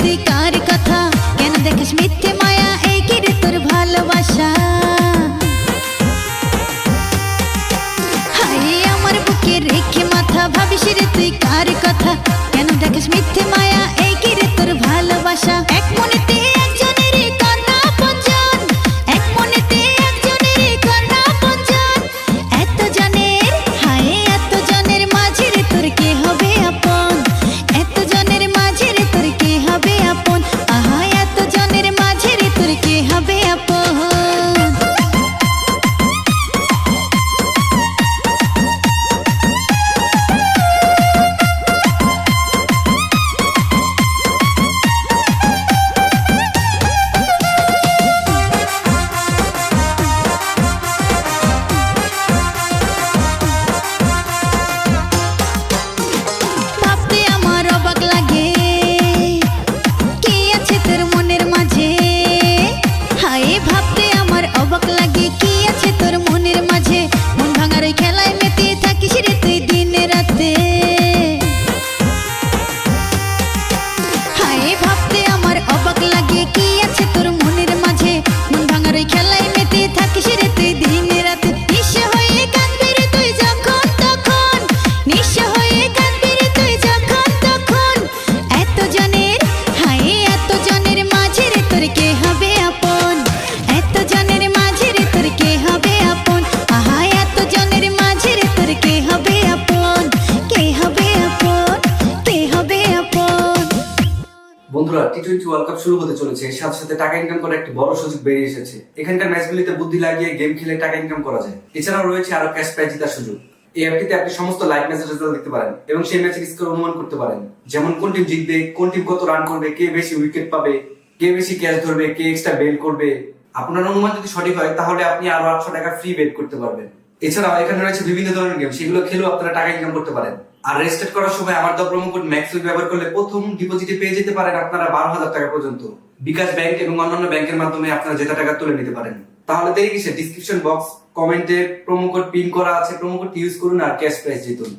তুই কার কথা, কেন দেখিস মিথ্যে মায়া, এই কি রে তোর ভালোবাসা। হায় আমার বুকে রেখে মাথা, ভাবিস রে তুই কার কথা, কেন দেখিস মিথ্যে মায়া, এই কি রে তোর ভালোবাসা। এক মনেতে একজনের কর্ণা পঞ্জন, এক মনেতে একজনের কর্ণা পঞ্জন, এত জনের হায় এত জনের মাঝে রে তোর কে হবে আপন, এত জনের মাঝে রে তোর কে হবে আপন, আহা এত জনের মাঝে রে তোর কে হবে আপন। ভাবতে আমার অবাক লাগে, কি আছে তোর মনের মাঝে, হায় ভাবতে আমার অবাক লাগে, কি আছে তোর মনের মাঝে, মন ভাঙার ওই খেলায় মেতে থাকিস রে তুই দিনে রাতে। হায় ভাবতে আমার অবাক লাগে, কি আছে তোর মনের মাঝে, মন ভাঙার ওই খেলায় মেতে থাকিস রে তুই দিনে রাতে। নিঃস্ব হয়ে কাঁদবি রে তুই যখন তখন, নিঃস্ব হয়ে কাঁদবি রে তুই যখন তখন, এত জনের হায় এত জনের মাঝে রে তোর কে হবে আপন, এত জনের মাঝে রে তোর কে হবে আপন, আহা এত জনের মাঝে রে তোর কে হবে আপন, কে হবে আপন, কে হবে আপন। বন্ধুরা, টি-20 ওয়ার্ল্ড কাপ শুরু হতে চলেছে, এর সাথে সাথে টাকা ইনকাম করার একটি বড় সুযোগ বেরিয়ে এসেছে। এখানকার ম্যাচগুলিতে বুদ্ধি লাগিয়ে গেম খেলে টাকা ইনকাম করা যায়। এছাড়াও রয়েছে আরো ক্যাশ প্রাইজ জেতার সুযোগ। এই অ্যাপটিতে আপনি সমস্ত লাইভ ম্যাচের রেজাল্ট দেখতে পারেন এবং সেই ম্যাচের স্কোর অনুমান করতে পারেন, যেমন কোন টিম জিতবে, কোন টিম কত রান করবে, কে বেশি উইকেট পাবে, কে বেশি ক্যাচ ধরবে, কে এক্সট্রা বেল করবে। আপনার অনুমান যদি সঠিক হয় তাহলে আপনি আরো 800 টাকা ফ্রি বেট করতে পারবেন। এছাড়াও এখানে রয়েছে বিভিন্ন ধরনের গেম, সেগুলো খেলেও আপনারা টাকা ইনকাম করতে পারেন। আর রেজিস্টার করার সময় আমার দেওয়া প্রোমো কোড ম্যাক্সউইক ব্যবহার করলে প্রথম ডিপোজিটে পেয়ে যেতে পারেন আপনারা 12,000 টাকা পর্যন্ত। বিকাশ ব্যাংক এবং অন্যান্য ব্যাংকের মাধ্যমে আপনারা জেতা টাকা তুলে নিতে পারেন। তাহলে দেরি কিসে, ডিসক্রিপশন বক্স কমেন্টে প্রোমো কোড পিন করা আছে, প্রোমো কোড ইউজ করুন আর ক্যাশ প্রাইজ জিতুন।